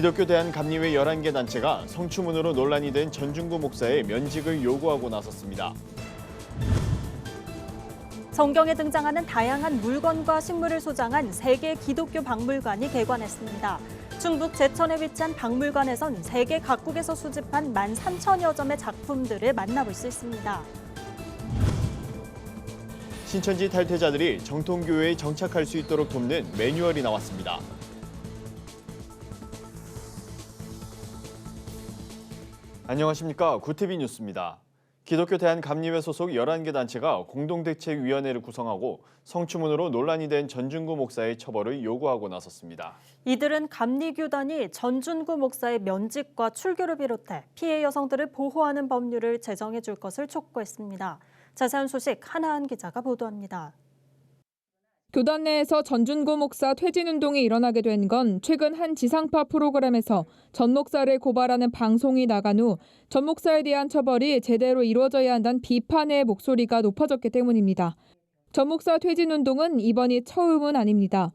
기독교 대한감리회 11개 단체가 성추문으로 논란이 된 전중구 목사의 면직을 요구하고 나섰습니다. 성경에 등장하는 다양한 물건과 식물을 소장한 세계 기독교 박물관이 개관했습니다. 충북 제천에 위치한 박물관에선 세계 각국에서 수집한 13,000여 점의 작품들을 만나볼 수 있습니다. 신천지 탈퇴자들이 정통교회에 정착할 수 있도록 돕는 매뉴얼이 나왔습니다. 안녕하십니까. 구티비 뉴스입니다. 기독교 대한감리회 소속 11개 단체가 공동대책위원회를 구성하고 성추문으로 논란이 된 전중구 목사의 처벌을 요구하고 나섰습니다. 이들은 감리교단이 전준구 목사의 면직과 출교를 비롯해 피해 여성들을 보호하는 법률을 제정해 줄 것을 촉구했습니다. 자세한 소식 한하은 기자가 보도합니다. 교단 내에서 전준구 목사 퇴진운동이 일어나게 된 건 최근 한 지상파 프로그램에서 전 목사를 고발하는 방송이 나간 후 전 목사에 대한 처벌이 제대로 이루어져야 한다는 비판의 목소리가 높아졌기 때문입니다. 전 목사 퇴진운동은 이번이 처음은 아닙니다.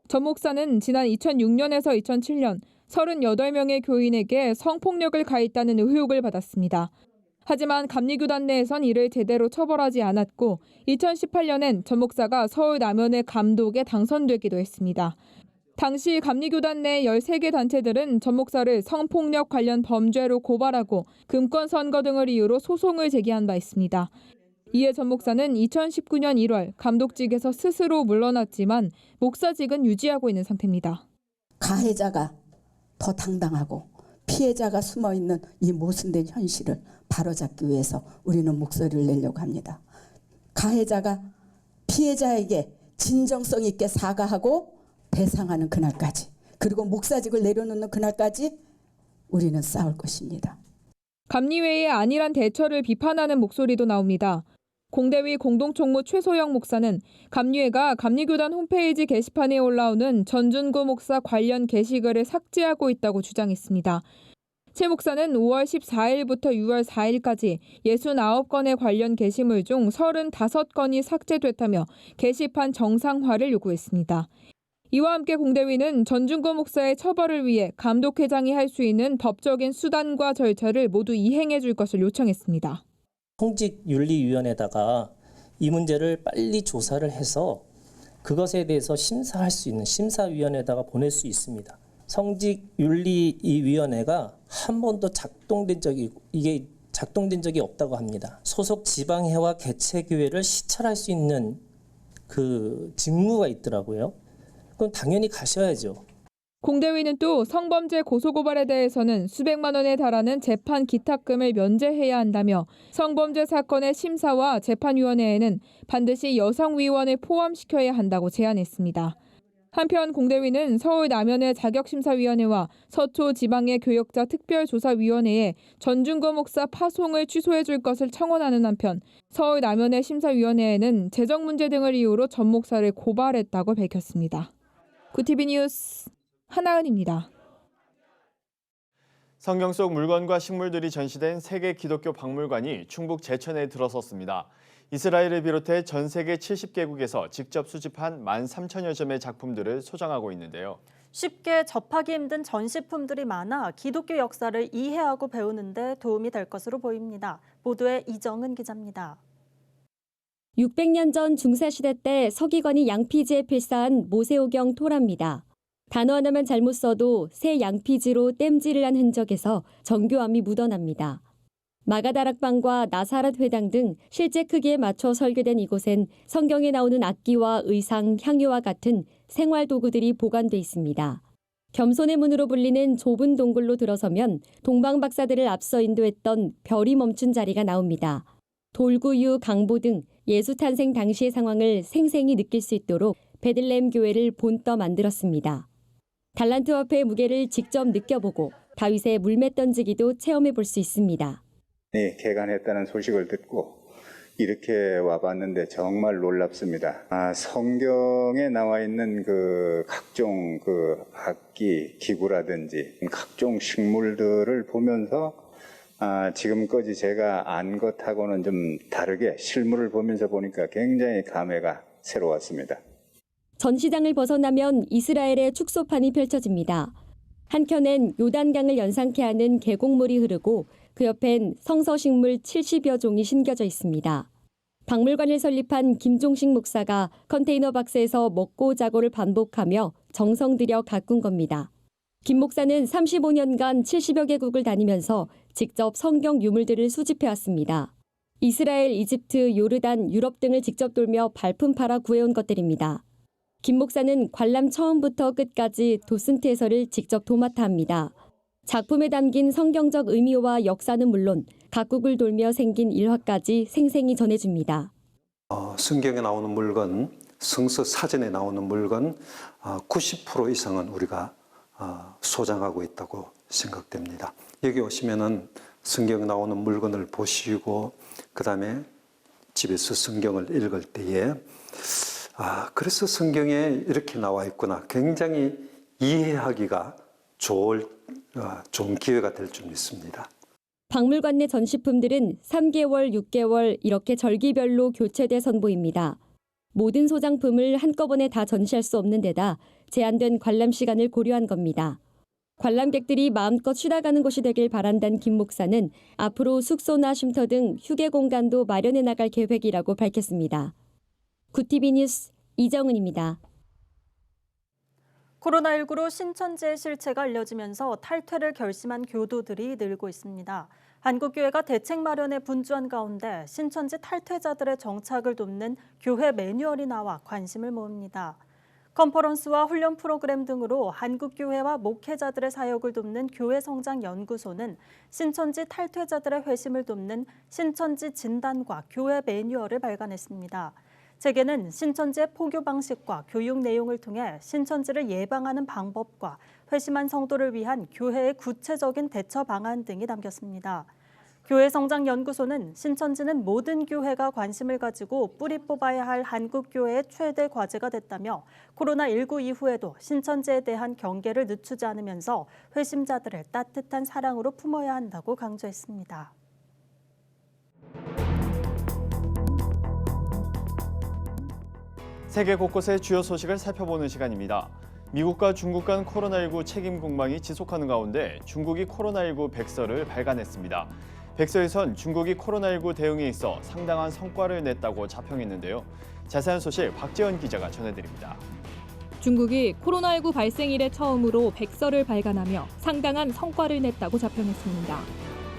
전 목사는 지난 2006년에서 2007년 38명의 교인에게 성폭력을 가했다는 의혹을 받았습니다. 하지만 감리교단 내에선 이를 제대로 처벌하지 않았고 2018년엔 전 목사가 서울 남원의 감독에 당선되기도 했습니다. 당시 감리교단 내 13개 단체들은 전 목사를 성폭력 관련 범죄로 고발하고 금권 선거 등을 이유로 소송을 제기한 바 있습니다. 이에 전 목사는 2019년 1월 감독직에서 스스로 물러났지만 목사직은 유지하고 있는 상태입니다. 가해자가 더 당당하고 피해자가 숨어있는 이 모순된 현실을 바로잡기 위해서 우리는 목소리를 내려고 합니다. 가해자가 피해자에게 진정성 있게 사과하고 배상하는 그날까지, 그리고 목사직을 내려놓는 그날까지 우리는 싸울 것입니다. 감리회의 안일한 대처를 비판하는 목소리도 나옵니다. 공대위 공동총무 최소영 목사는 감리회가 감리교단 홈페이지 게시판에 올라오는 전준구 목사 관련 게시글을 삭제하고 있다고 주장했습니다. 최 목사는 5월 14일부터 6월 4일까지 69건의 관련 게시물 중 35건이 삭제됐다며 게시판 정상화를 요구했습니다. 이와 함께 공대위는 전준구 목사의 처벌을 위해 감독회장이 할 수 있는 법적인 수단과 절차를 모두 이행해 줄 것을 요청했습니다. 성직윤리위원회에다가 이 문제를 빨리 조사를 해서 그것에 대해서 심사할 수 있는 심사위원회에다가 보낼 수 있습니다. 성직윤리위원회가 한 번도 작동된 적이 없다고 합니다. 소속 지방회와 개체교회를 시찰할 수 있는 그 직무가 있더라고요. 그럼 당연히 가셔야죠. 공대위는 또 성범죄 고소고발에 대해서는 수백만 원에 달하는 재판 기탁금을 면제해야 한다며 성범죄 사건의 심사와 재판위원회에는 반드시 여성위원을 포함시켜야 한다고 제안했습니다. 한편 공대위는 서울 남원의 자격심사위원회와 서초 지방의 교역자 특별조사위원회에 전준구 목사 파송을 취소해 줄 것을 청원하는 한편 서울 남원의 심사위원회에는 재정 문제 등을 이유로 전 목사를 고발했다고 밝혔습니다. 구티비 뉴스 한하은입니다. 성경 속 물건과 식물들이 전시된 세계 기독교 박물관이 충북 제천에 들어섰습니다. 이스라엘을 비롯해 전 세계 70개국에서 직접 수집한 13,000여 점의 작품들을 소장하고 있는데요. 쉽게 접하기 힘든 전시품들이 많아 기독교 역사를 이해하고 배우는 데 도움이 될 것으로 보입니다. 보도에 이정은 기자입니다. 600년 전 중세시대 때 서기관이 양피지에 필사한 모세오경 토라입니다. 단어 하나만 잘못 써도 새 양피지로 땜질을 한 흔적에서 정교함이 묻어납니다. 마가다락방과 나사렛 회당 등 실제 크기에 맞춰 설계된 이곳엔 성경에 나오는 악기와 의상, 향유와 같은 생활 도구들이 보관돼 있습니다. 겸손의 문으로 불리는 좁은 동굴로 들어서면 동방 박사들을 앞서 인도했던 별이 멈춘 자리가 나옵니다. 돌구유, 강보 등 예수 탄생 당시의 상황을 생생히 느낄 수 있도록 베들레헴 교회를 본떠 만들었습니다. 달란트 화폐의 무게를 직접 느껴보고 다윗의 물매 던지기도 체험해 볼 수 있습니다. 네, 개관했다는 소식을 듣고 이렇게 와봤는데 정말 놀랍습니다. 성경에 나와 있는 그 각종 그 악기, 기구라든지 각종 식물들을 보면서 지금까지 제가 안 것하고는 좀 다르게 실물을 보면서 보니까 굉장히 감회가 새로웠습니다. 전시장을 벗어나면 이스라엘의 축소판이 펼쳐집니다. 한켠엔 요단강을 연상케 하는 계곡물이 흐르고 그 옆엔 성서식물 70여 종이 심겨져 있습니다. 박물관을 설립한 김종식 목사가 컨테이너 박스에서 먹고 자고를 반복하며 정성 들여 가꾼 겁니다. 김 목사는 35년간 70여 개국을 다니면서 직접 성경 유물들을 수집해왔습니다. 이스라엘, 이집트, 요르단, 유럽 등을 직접 돌며 발품 팔아 구해온 것들입니다. 김 목사는 관람 처음부터 끝까지 도슨트 해설을 직접 도맡아 합니다. 작품에 담긴 성경적 의미와 역사는 물론 각국을 돌며 생긴 일화까지 생생히 전해줍니다. 성경에 나오는 물건, 성서 사전에 나오는 물건 90% 이상은 우리가 소장하고 있다고 생각됩니다. 여기 오시면은 성경에 나오는 물건을 보시고 그다음에 집에서 성경을 읽을 때에 그래서 성경에 이렇게 나와 있구나. 굉장히 이해하기가 좋은 기회가 될 줄 믿습니다. 박물관 내 전시품들은 3개월, 6개월 이렇게 절기별로 교체돼 선보입니다. 모든 소장품을 한꺼번에 다 전시할 수 없는 데다 제한된 관람 시간을 고려한 겁니다. 관람객들이 마음껏 쉬다 가는 곳이 되길 바란다는 김 목사는 앞으로 숙소나 쉼터 등 휴게 공간도 마련해 나갈 계획이라고 밝혔습니다. 구TV 뉴스 이정은입니다. 코로나19로 신천지의 실체가 알려지면서 탈퇴를 결심한 교도들이 늘고 있습니다. 한국교회가 대책 마련에 분주한 가운데 신천지 탈퇴자들의 정착을 돕는 교회 매뉴얼이 나와 관심을 모읍니다. 컨퍼런스와 훈련 프로그램 등으로 한국교회와 목회자들의 사역을 돕는 교회성장연구소는 신천지 탈퇴자들의 회심을 돕는 신천지 진단과 교회 매뉴얼을 발간했습니다. 책에는 신천지의 포교 방식과 교육 내용을 통해 신천지를 예방하는 방법과 회심한 성도를 위한 교회의 구체적인 대처 방안 등이 담겼습니다. 교회성장연구소는 신천지는 모든 교회가 관심을 가지고 뿌리 뽑아야 할 한국교회의 최대 과제가 됐다며 코로나19 이후에도 신천지에 대한 경계를 늦추지 않으면서 회심자들을 따뜻한 사랑으로 품어야 한다고 강조했습니다. 세계 곳곳의 주요 소식을 살펴보는 시간입니다. 미국과 중국 간 코로나19 책임 공방이 지속하는 가운데 중국이 코로나19 백서를 발간했습니다. 백서에선 중국이 코로나19 대응에 있어 상당한 성과를 냈다고 자평했는데요. 자세한 소식 박지연 기자가 전해드립니다. 중국이 코로나19 발생 이래 처음으로 백서를 발간하며 상당한 성과를 냈다고 자평했습니다.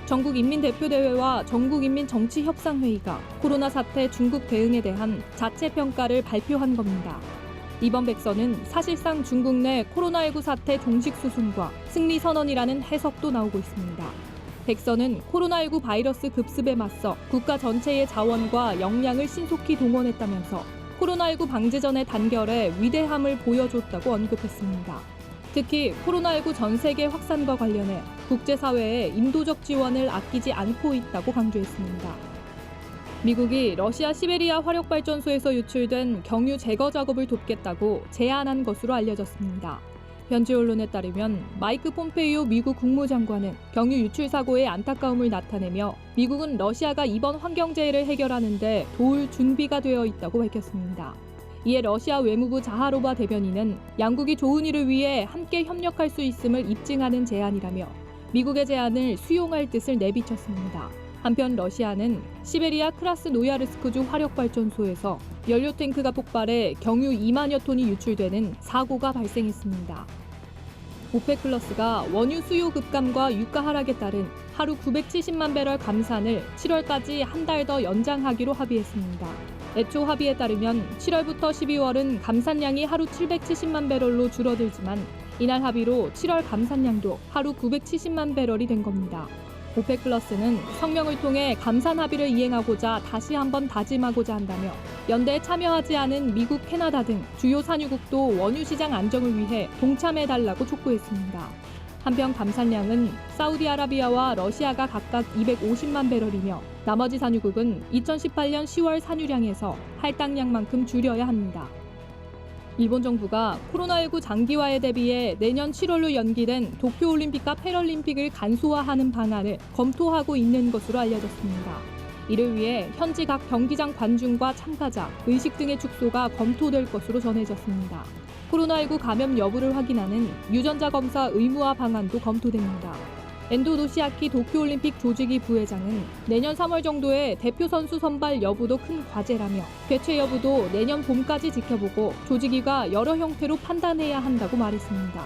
전국인민대표대회와 전국인민정치협상회의가 코로나 사태 중국 대응에 대한 자체 평가를 발표한 겁니다. 이번 백서는 사실상 중국 내 코로나19 사태 종식 수순과 승리 선언이라는 해석도 나오고 있습니다. 백서는 코로나19 바이러스 급습에 맞서 국가 전체의 자원과 역량을 신속히 동원했다면서 코로나19 방지전의 단결에 위대함을 보여줬다고 언급했습니다. 특히 코로나19 전 세계 확산과 관련해 국제사회에 인도적 지원을 아끼지 않고 있다고 강조했습니다. 미국이 러시아 시베리아 화력발전소에서 유출된 경유 제거 작업을 돕겠다고 제안한 것으로 알려졌습니다. 현지 언론에 따르면 마이크 폼페이오 미국 국무장관은 경유 유출 사고에 안타까움을 나타내며 미국은 러시아가 이번 환경재해를 해결하는 데 도울 준비가 되어 있다고 밝혔습니다. 이에 러시아 외무부 자하로바 대변인은 양국이 좋은 일을 위해 함께 협력할 수 있음을 입증하는 제안이라며 미국의 제안을 수용할 뜻을 내비쳤습니다. 한편 러시아는 시베리아 크라스노야르스크주 화력발전소에서 연료 탱크가 폭발해 경유 2만여 톤이 유출되는 사고가 발생했습니다. 오펙 플러스가 원유 수요 급감과 유가 하락에 따른 하루 970만 배럴 감산을 7월까지 한 달 더 연장하기로 합의했습니다. 애초 합의에 따르면 7월부터 12월은 감산량이 하루 770만 배럴로 줄어들지만 이날 합의로 7월 감산량도 하루 970만 배럴이 된 겁니다. 오펙 플러스는 성명을 통해 감산 합의를 이행하고자 다시 한번 다짐하고자 한다며 연대에 참여하지 않은 미국, 캐나다 등 주요 산유국도 원유 시장 안정을 위해 동참해달라고 촉구했습니다. 한편 감산량은 사우디아라비아와 러시아가 각각 250만 배럴이며 나머지 산유국은 2018년 10월 산유량에서 할당량만큼 줄여야 합니다. 일본 정부가 코로나19 장기화에 대비해 내년 7월로 연기된 도쿄올림픽과 패럴림픽을 간소화하는 방안을 검토하고 있는 것으로 알려졌습니다. 이를 위해 현지 각 경기장 관중과 참가자, 의식 등의 축소가 검토될 것으로 전해졌습니다. 코로나19 감염 여부를 확인하는 유전자 검사 의무화 방안도 검토됩니다. 엔도 노시아키 도쿄올림픽 조직위 부회장은 내년 3월 정도에 대표 선수 선발 여부도 큰 과제라며 개최 여부도 내년 봄까지 지켜보고 조직위가 여러 형태로 판단해야 한다고 말했습니다.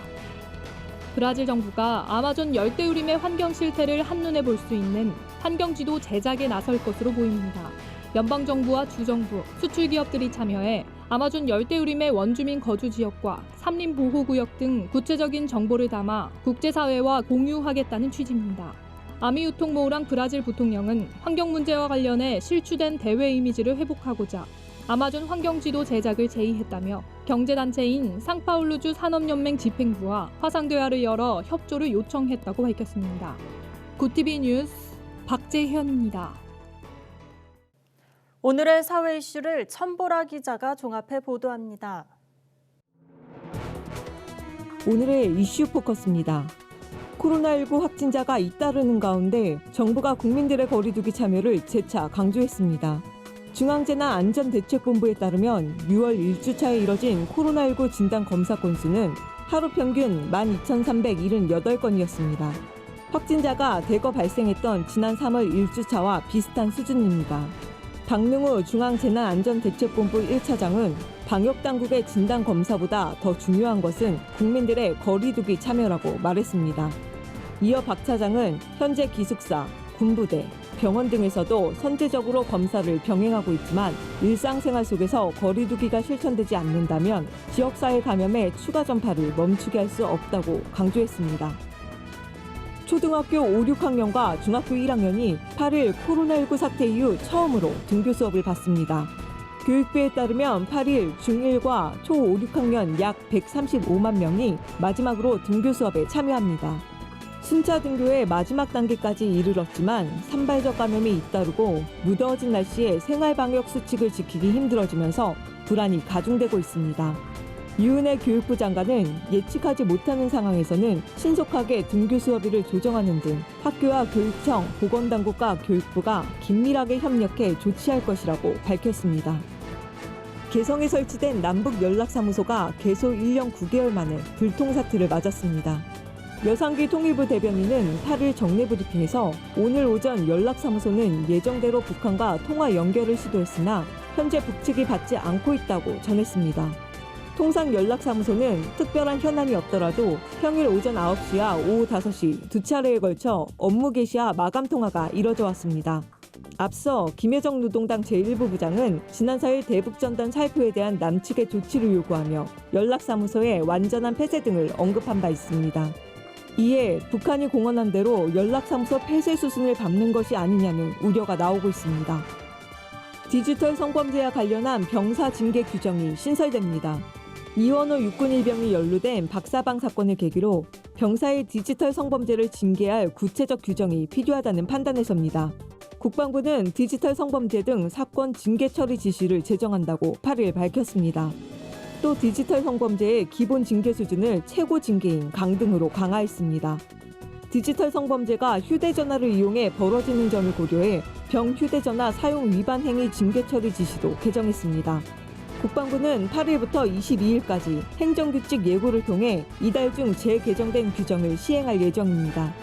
브라질 정부가 아마존 열대우림의 환경 실태를 한눈에 볼 수 있는 환경지도 제작에 나설 것으로 보입니다. 연방정부와 주정부, 수출기업들이 참여해 아마존 열대우림의 원주민 거주 지역과 산림보호구역 등 구체적인 정보를 담아 국제사회와 공유하겠다는 취지입니다. 아미우통모우랑 브라질 부통령은 환경 문제와 관련해 실추된 대외 이미지를 회복하고자 아마존 환경지도 제작을 제의했다며 경제단체인 상파울루주 산업연맹 집행부와 화상대화를 열어 협조를 요청했다고 밝혔습니다. 구티비 뉴스 박재현입니다. 오늘의 사회 이슈를 천보라 기자가 종합해 보도합니다. 오늘의 이슈 포커스입니다. 코로나19 확진자가 잇따르는 가운데 정부가 국민들의 거리두기 참여를 재차 강조했습니다. 중앙재난안전대책본부에 따르면 6월 1주차에 이뤄진 코로나19 진단 검사 건수는 하루 평균 12,378건이었습니다. 확진자가 대거 발생했던 지난 3월 1주차와 비슷한 수준입니다. 박능우 중앙재난안전대책본부 1차장은 방역당국의 진단검사보다 더 중요한 것은 국민들의 거리두기 참여라고 말했습니다. 이어 박 차장은 현재 기숙사, 군부대, 병원 등에서도 선제적으로 검사를 병행하고 있지만 일상생활 속에서 거리두기가 실천되지 않는다면 지역사회 감염의 추가 전파를 멈추게 할 수 없다고 강조했습니다. 초등학교 5, 6학년과 중학교 1학년이 8일 코로나19 사태 이후 처음으로 등교 수업을 받습니다. 교육부에 따르면 8일 중1과 초 5, 6학년 약 135만 명이 마지막으로 등교 수업에 참여합니다. 순차 등교의 마지막 단계까지 이르렀지만 산발적 감염이 잇따르고 무더워진 날씨에 생활방역 수칙을 지키기 힘들어지면서 불안이 가중되고 있습니다. 유은혜 교육부 장관은 예측하지 못하는 상황에서는 신속하게 등교 수업일을 조정하는 등 학교와 교육청, 보건당국과 교육부가 긴밀하게 협력해 조치할 것이라고 밝혔습니다. 개성에 설치된 남북연락사무소가 개소 1년 9개월 만에 불통사태를 맞았습니다. 여상기 통일부 대변인은 8일 정례 브리핑에서 오늘 오전 연락사무소는 예정대로 북한과 통화 연결을 시도했으나 현재 북측이 받지 않고 있다고 전했습니다. 통상연락사무소는 특별한 현안이 없더라도 평일 오전 9시와 오후 5시 두 차례에 걸쳐 업무 개시와 마감 통화가 이뤄져 왔습니다. 앞서 김여정 노동당 제1부 부장은 지난 4일 대북전단 살포에 대한 남측의 조치를 요구하며 연락사무소의 완전한 폐쇄 등을 언급한 바 있습니다. 이에 북한이 공언한 대로 연락사무소 폐쇄 수순을 밟는 것이 아니냐는 우려가 나오고 있습니다. 디지털 성범죄와 관련한 병사 징계 규정이 신설됩니다. 이원호 육군 일병이 연루된 박사방 사건을 계기로 병사의 디지털 성범죄를 징계할 구체적 규정이 필요하다는 판단에서입니다. 국방부는 디지털 성범죄 등 사건 징계 처리 지시를 제정한다고 8일 밝혔습니다. 또 디지털 성범죄의 기본 징계 수준을 최고 징계인 강등으로 강화했습니다. 디지털 성범죄가 휴대전화를 이용해 벌어지는 점을 고려해 병휴대전화 사용 위반 행위 징계 처리 지시도 개정했습니다. 국방부는 8일부터 22일까지 행정규칙 예고를 통해 이달 중 재개정된 규정을 시행할 예정입니다.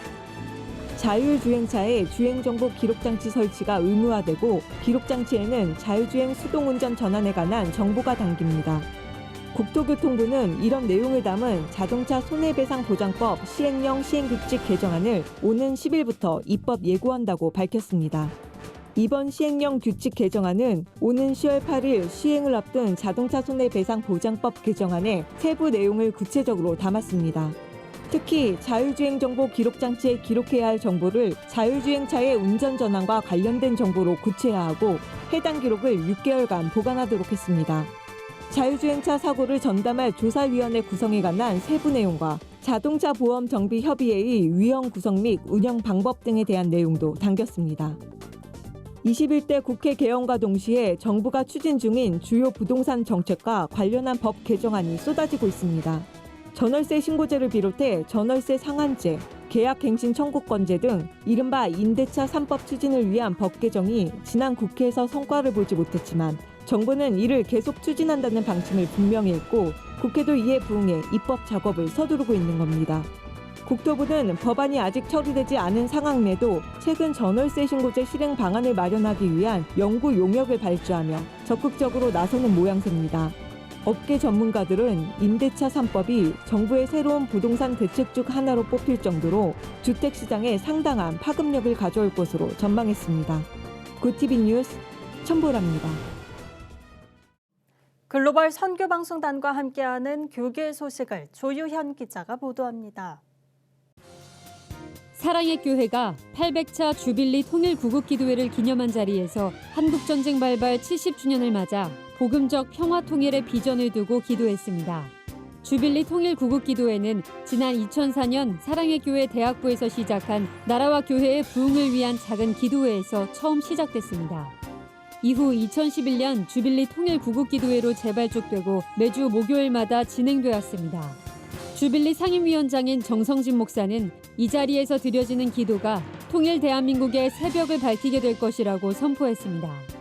자율주행차에 주행정보 기록장치 설치가 의무화되고 기록장치에는 자율주행 수동운전 전환에 관한 정보가 담깁니다. 국토교통부는 이런 내용을 담은 자동차 손해배상보장법 시행령 시행규칙 개정안을 오는 10일부터 입법 예고한다고 밝혔습니다. 이번 시행령 규칙 개정안은 오는 10월 8일 시행을 앞둔 자동차 손해배상보장법 개정안에 세부 내용을 구체적으로 담았습니다. 특히 자율주행 정보 기록장치에 기록해야 할 정보를 자율주행차의 운전 전환과 관련된 정보로 구체화하고 해당 기록을 6개월간 보관하도록 했습니다. 자율주행차 사고를 전담할 조사위원회 구성에 관한 세부 내용과 자동차 보험 정비 협의회의 위원 구성 및 운영 방법 등에 대한 내용도 담겼습니다. 21대 국회 개원과 동시에 정부가 추진 중인 주요 부동산 정책과 관련한 법 개정안이 쏟아지고 있습니다. 전월세 신고제를 비롯해 전월세 상한제, 계약갱신 청구권제 등 이른바 임대차 3법 추진을 위한 법 개정이 지난 국회에서 성과를 보지 못했지만 정부는 이를 계속 추진한다는 방침을 분명히 했고 국회도 이에 부응해 입법 작업을 서두르고 있는 겁니다. 국토부는 법안이 아직 처리되지 않은 상황 내도 최근 전월세 신고제 실행 방안을 마련하기 위한 연구 용역을 발주하며 적극적으로 나서는 모양새입니다. 업계 전문가들은 임대차 3법이 정부의 새로운 부동산 대책 중 하나로 뽑힐 정도로 주택시장에 상당한 파급력을 가져올 것으로 전망했습니다. 고티비 뉴스 천보라입니다. 글로벌 선교방송단과 함께하는 교계 소식을 조유현 기자가 보도합니다. 사랑의 교회가 800차 주빌리 통일구국기도회를 기념한 자리에서 한국전쟁 발발 70주년을 맞아 복음적 평화통일의 비전을 두고 기도했습니다. 주빌리 통일구국기도회는 지난 2004년 사랑의 교회 대학부에서 시작한 나라와 교회의 부흥을 위한 작은 기도회에서 처음 시작됐습니다. 이후 2011년 주빌리 통일구국기도회로 재발족되고 매주 목요일마다 진행되었습니다. 주빌리 상임위원장인 정성진 목사는 이 자리에서 드려지는 기도가 통일 대한민국의 새벽을 밝히게 될 것이라고 선포했습니다.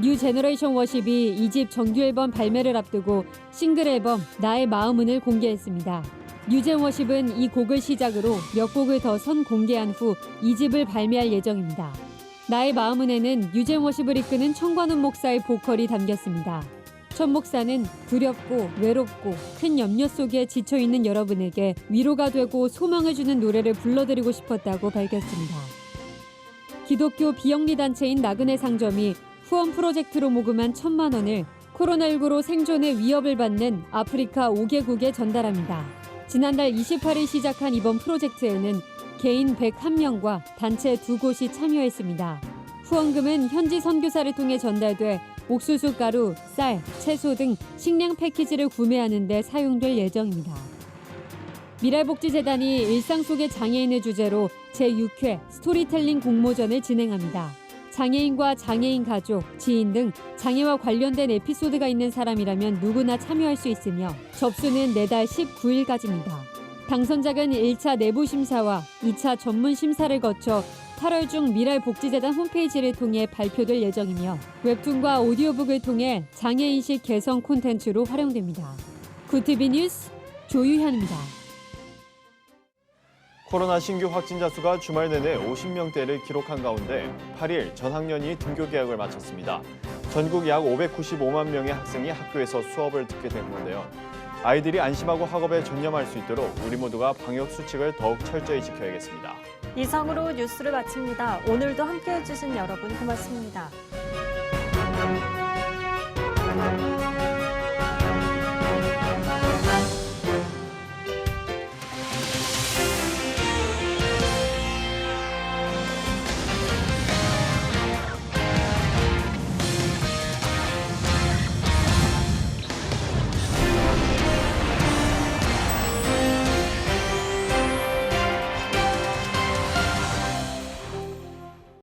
뉴 제너레이션 워십이 2집 정규 앨범 발매를 앞두고 싱글 앨범 나의 마음은을 공개했습니다. 뉴젠 워십은 이 곡을 시작으로 몇 곡을 더 선공개한 후 2집을 발매할 예정입니다. 나의 마음은에는 뉴젠 워십을 이끄는 청관훈 목사의 보컬이 담겼습니다. 천 목사는 두렵고 외롭고 큰 염려 속에 지쳐있는 여러분에게 위로가 되고 소망을 주는 노래를 불러드리고 싶었다고 밝혔습니다. 기독교 비영리 단체인 나그네 상점이 후원 프로젝트로 모금한 1,000만 원을 코로나19로 생존의 위협을 받는 아프리카 5개국에 전달합니다. 지난달 28일 시작한 이번 프로젝트에는 개인 101명과 단체 2곳이 참여했습니다. 후원금은 현지 선교사를 통해 전달돼 옥수수 가루, 쌀, 채소 등 식량 패키지를 구매하는 데 사용될 예정입니다. 미랄복지재단이 일상 속의 장애인을 주제로 제6회 스토리텔링 공모전을 진행합니다. 장애인과 장애인 가족, 지인 등 장애와 관련된 에피소드가 있는 사람이라면 누구나 참여할 수 있으며 접수는 내달 19일까지입니다. 당선작은 1차 내부 심사와 2차 전문 심사를 거쳐 8월 중 미랄복지재단 홈페이지를 통해 발표될 예정이며 웹툰과 오디오북을 통해 장애인식 개성 콘텐츠로 활용됩니다. 구티비 뉴스 조유현입니다. 코로나 신규 확진자 수가 주말 내내 50명대를 기록한 가운데 8일 전학년이 등교 개학을 마쳤습니다. 전국 약 595만 명의 학생이 학교에서 수업을 듣게 된 건데요. 아이들이 안심하고 학업에 전념할 수 있도록 우리 모두가 방역 수칙을 더욱 철저히 지켜야겠습니다. 이상으로 뉴스를 마칩니다. 오늘도 함께해 주신 여러분 고맙습니다.